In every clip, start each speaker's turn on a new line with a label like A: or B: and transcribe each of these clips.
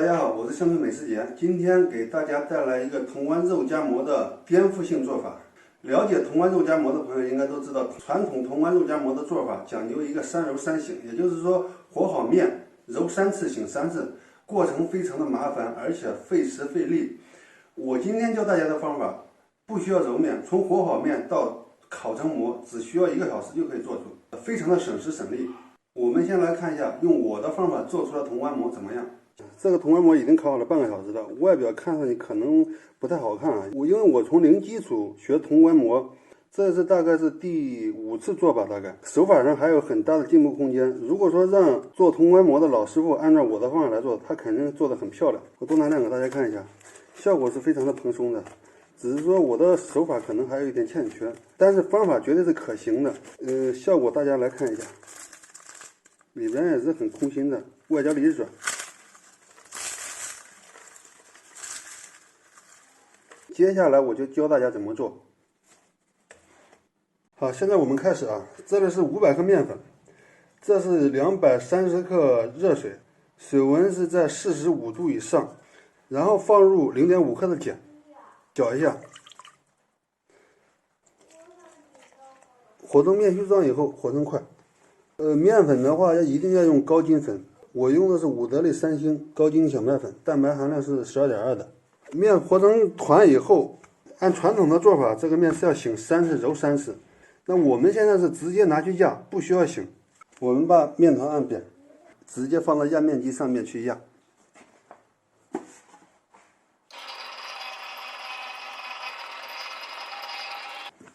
A: 大家好，我是生存美食节，今天给大家带来一个潼关肉夹馍的颠覆性做法。了解潼关肉夹馍的朋友应该都知道，传统潼关肉夹馍的做法讲究一个3揉3醒，也就是说和好面揉3次醒3次，过程非常的麻烦，而且费时费力。我今天教大家的方法不需要揉面，从和好面到烤成馍只需要1个小时就可以做出，非常的省时省力。我们先来看一下用我的方法做出的潼关馍怎么样。这个潼关馍已经烤好了半个小时了，外表看上去可能不太好看啊。因为我从零基础学潼关馍，这是大概是第5次做吧，大概手法上还有很大的进步空间。如果说让做潼关馍的老师傅按照我的方法来做，他肯定做得很漂亮。我多拿2个大家看一下，效果是非常的蓬松的，只是说我的手法可能还有一点欠缺，但是方法绝对是可行的。效果大家来看一下，里边也是很空心的，外焦里软。接下来我就教大家怎么做。好，现在我们开始啊。这里是500克面粉，这是230克热水，水温是在45度以上，然后放入0.5克的碱，搅一下，和成面絮状以后和成块。面粉的话一定要用高筋粉，我用的是伍德利3星高筋小麦粉，蛋白含量是12.2的。面和成团以后，按传统的做法，这个面是要醒3次，揉3次。那我们现在是直接拿去压，不需要醒。我们把面团按扁，直接放到压面机上面去压。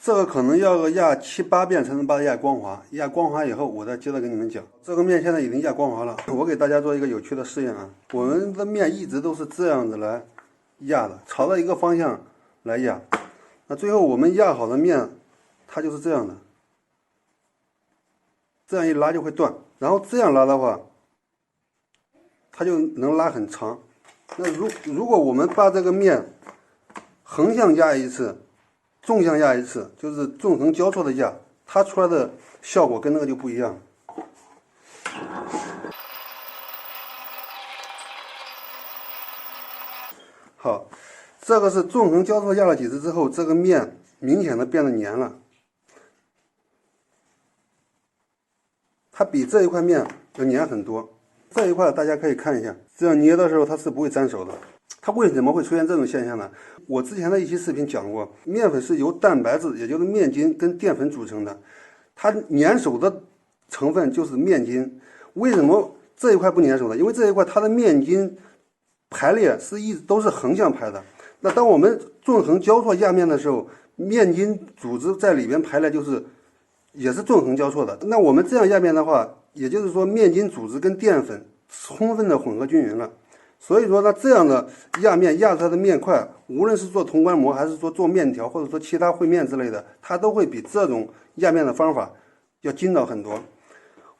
A: 这个可能要个压7、8遍才能把它压光滑。压光滑以后，我再接着跟你们讲。这个面现在已经压光滑了，我给大家做一个有趣的试验啊。我们的面一直都是这样子来压的，朝着一个方向来压。那最后我们压好的面，它就是这样的，这样一拉就会断。然后这样拉的话，它就能拉很长。那如果我们把这个面横向压一次，纵向压一次，就是纵横交错的压，它出来的效果跟那个就不一样。好，这个是纵横交错压了几次之后，这个面明显的变得黏了，它比这一块面要黏很多。这一块大家可以看一下，这样捏的时候它是不会粘手的。它为什么会出现这种现象呢？我之前的一期视频讲过，面粉是由蛋白质，也就是面筋跟淀粉组成的，它粘手的成分就是面筋。为什么这一块不粘手呢？因为这一块它的面筋排列是一直都是横向排的。那当我们纵横交错压面的时候，面筋组织在里边排列也是纵横交错的。那我们这样压面的话，也就是说面筋组织跟淀粉充分的混合均匀了。所以说呢，这样的压面压出来的面块，无论是做潼关馍还是说做面条，或者说其他烩面之类的，它都会比这种压面的方法要筋道很多。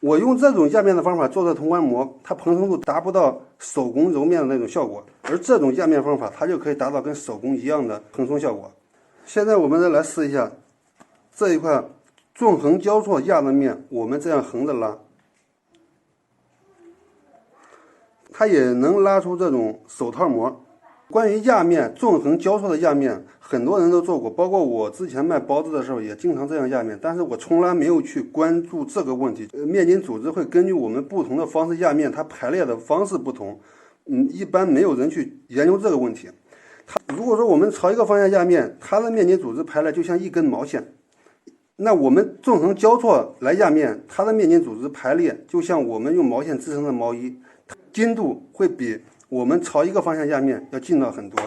A: 我用这种压面的方法做的潼关馍，它蓬松度达不到手工揉面的那种效果，而这种压面方法它就可以达到跟手工一样的蓬松效果。现在我们再来试一下这一块纵横交错压的面，我们这样横着拉，它也能拉出这种手套膜。关于压面纵横交错的压面，很多人都做过，包括我之前卖包子的时候也经常这样压面，但是我从来没有去关注这个问题。面筋组织会根据我们不同的方式压面，它排列的方式不同，一般没有人去研究这个问题。如果说我们朝一个方向压面，它的面筋组织排列就像一根毛线，那我们纵横交错来压面，它的面筋组织排列就像我们用毛线织成的毛衣，筋度会比我们朝一个方向压面要劲道很多。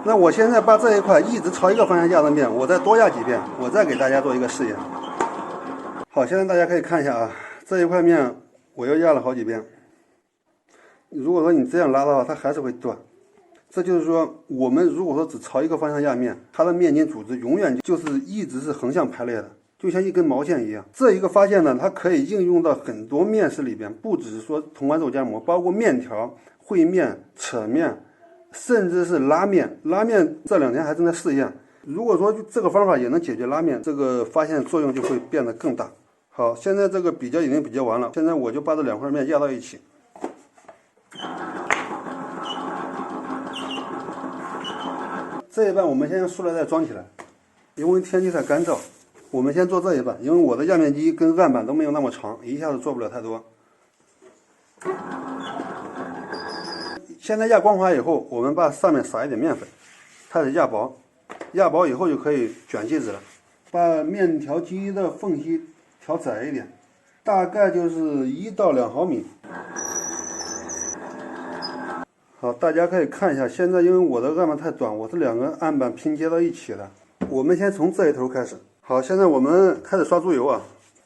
A: 那我现在把这一块一直朝一个方向压的面，我再多压几遍，我再给大家做一个试验。好，现在大家可以看一下啊，这一块面我又压了好几遍。如果说你这样拉的话，它还是会断。这就是说，我们如果说只朝一个方向压面，它的面筋组织永远就是一直是横向排列的，就像一根毛线一样。这一个发现呢，它可以应用到很多面食里边，不只是说潼关肉夹馍，包括面条、烩面、扯面，甚至是拉面。拉面这2天还正在试验。如果说这个方法也能解决拉面，这个发现作用就会变得更大。好，现在这个已经比较完了，现在我就把这2块面压到一起。这一半我们先用塑料袋装起来，因为天气太干燥，我们先做这一半，因为我的压面机跟案板都没有那么长，一下子做不了太多。现在压光滑以后，我们把上面撒一点面粉，开始压薄，压薄以后就可以卷剂子了。把面条机的缝隙调窄一点，大概就是1到2毫米。好，大家可以看一下，现在因为我的案板太短，我是2个案板拼接到一起的。我们先从这一头开始。好，现在我们开始刷猪油啊。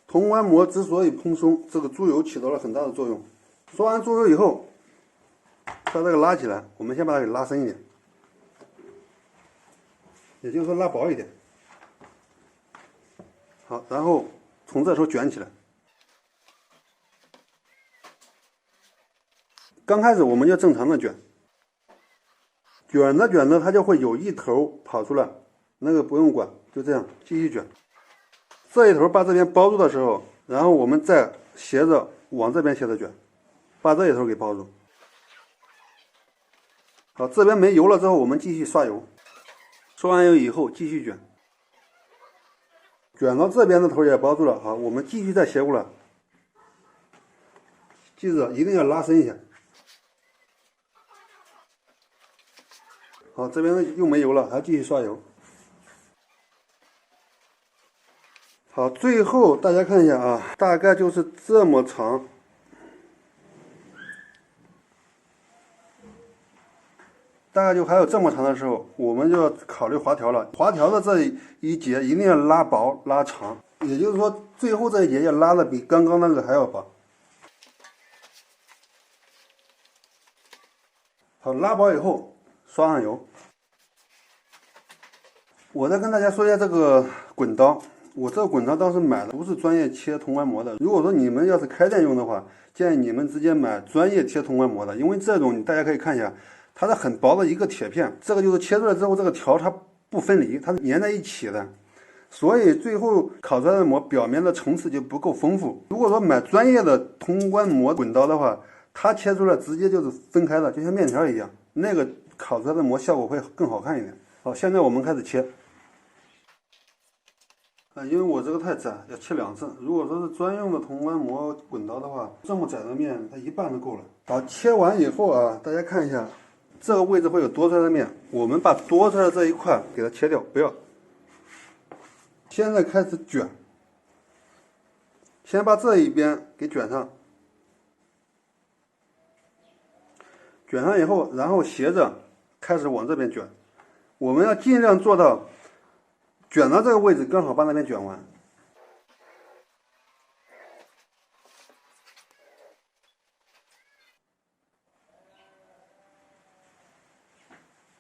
A: 铜管膜之所以蓬松，这个猪油起到了很大的作用。刷完猪油以后，把这个拉起来，我们先把它给拉深一点，也就是说拉薄一点。好，然后从这头卷起来。刚开始我们就正常的卷，卷着卷着它就会有一头跑出来，那个不用管，就这样继续卷。这一头把这边包住的时候，然后我们再斜着往这边斜着卷，把这一头给包住。好，这边没油了之后，我们继续刷油。刷完油以后继续卷，卷到这边的头也包住了。好，我们继续再斜过来，记住一定要拉伸一下。好，这边又没油了，还要继续刷油。好，最后大家看一下啊，大概就是这么长。大概就还有这么长的时候，我们就要考虑滑条了。滑条的这一节一定要拉薄拉长，也就是说最后这一节要拉的比刚刚那个还要薄。好，拉薄以后刷上油。我再跟大家说一下这个滚刀，我这个滚刀倒是买的，不是专业切铜管膜的。如果说你们要是开店用的话，建议你们直接买专业贴铜管膜的，因为这种大家可以看一下。它是很薄的一个铁片，这个就是切出来之后，这个条它不分离，它是粘在一起的，所以最后烤出来的膜表面的层次就不够丰富。如果说买专业的铜管膜滚刀的话，它切出来直接就是分开的，就像面条一样，那个烤出来的膜效果会更好看一点。好，现在我们开始切。因为我这个太窄，要切2次。如果说是专用的铜管膜滚刀的话，这么窄的面，它一半都够了。好，切完以后啊，大家看一下。这个位置会有多出来的面，我们把多出来的这一块给它切掉，不要。现在开始卷，先把这一边给卷上，卷上以后，然后斜着开始往这边卷。我们要尽量做到卷到这个位置，刚好把那边卷完。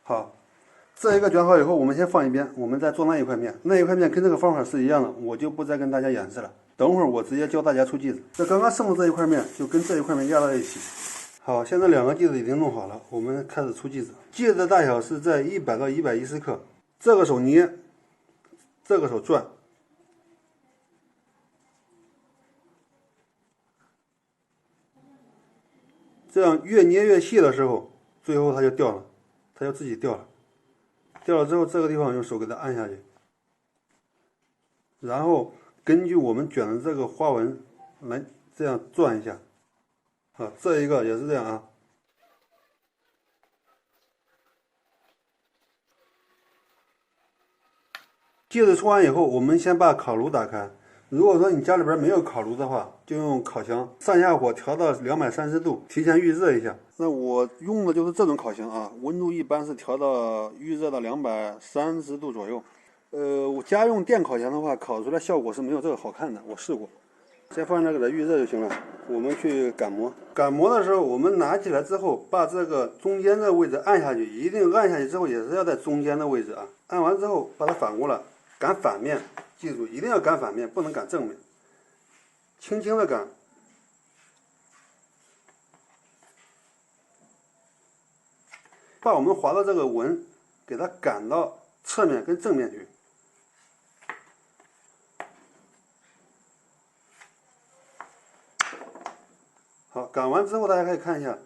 A: 好，这一个卷好以后，我们先放一边，我们再做那一块面。那一块面跟这个方法是一样的，我就不再跟大家演示了。等会儿我直接教大家出剂子。这刚刚剩的这一块面就跟这一块面压到一起。好，现在2个剂子已经弄好了，我们开始出剂子。剂子的大小是在100到110克。这个手捏，这个手转。这样越捏越细的时候，最后它就掉了。它就自己掉了，掉了之后，这个地方用手给它按下去，然后根据我们卷的这个花纹来这样转一下。啊，这一个也是这样啊。剂子出完以后，我们先把烤炉打开。如果说你家里边没有烤炉的话，就用烤箱，上下火调到230度，提前预热一下。那我用的就是这种烤箱啊，温度一般是调到预热到230度左右。我家用电烤箱的话，烤出来效果是没有这个好看的，我试过。先放这给它预热就行了。我们去擀膜，擀膜的时候，我们拿起来之后，把这个中间的位置按下去，一定按下去之后也是要在中间的位置啊。按完之后，把它反过来，擀反面。记住，一定要擀反面，不能擀正面。轻轻的擀，把我们划的这个纹给它擀到侧面跟正面去。好，擀完之后，大家可以看一下，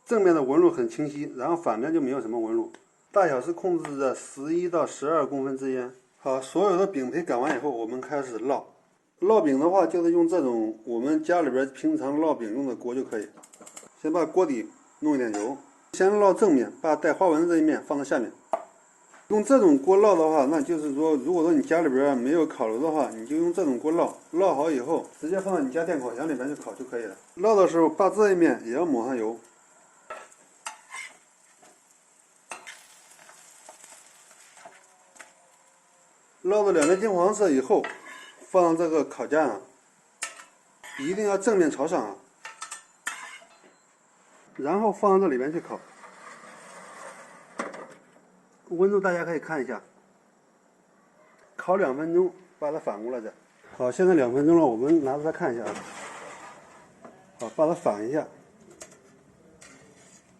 A: 正面的纹路很清晰，然后反面就没有什么纹路。大小是控制在11到12公分之间。好，所有的饼胚擀完以后，我们开始烙。烙饼的话，就是用这种我们家里边平常烙饼用的锅就可以。先把锅底弄一点油，先烙正面，把带花纹的这一面放在下面。用这种锅烙的话，那就是说，如果说你家里边没有烤炉的话，你就用这种锅烙。烙好以后，直接放到你家电烤箱里面去烤就可以了。烙的时候，把这一面也要抹上油。烙的两面金黄色以后，放到这个烤架上，一定要正面朝上啊。然后放到这里边去烤。温度大家可以看一下，烤2分钟，把它反过来再。好，现在2分钟了，我们拿出来看一下啊。好，把它反一下，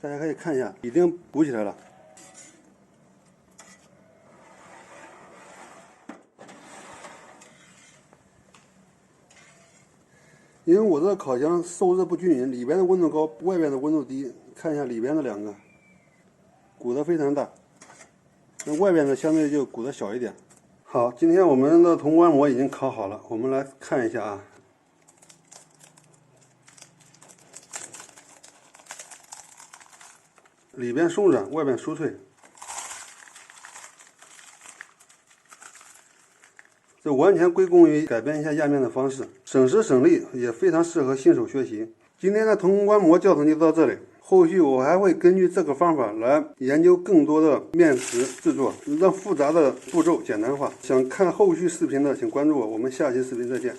A: 大家可以看一下，已经鼓起来了。因为我这个烤箱受热不均匀，里边的温度高，外边的温度低。看一下里边的两个，鼓得非常大，那外边的相对就鼓得小一点。好，今天我们的潼关馍已经烤好了，我们来看一下啊。里边松软，外边酥脆。这完全归功于改变一下压面的方式，省时省力，也非常适合新手学习。今天的潼关馍教程就到这里，后续我还会根据这个方法来研究更多的面食制作，让复杂的步骤简单化。想看后续视频的，请关注我，我们下期视频再见。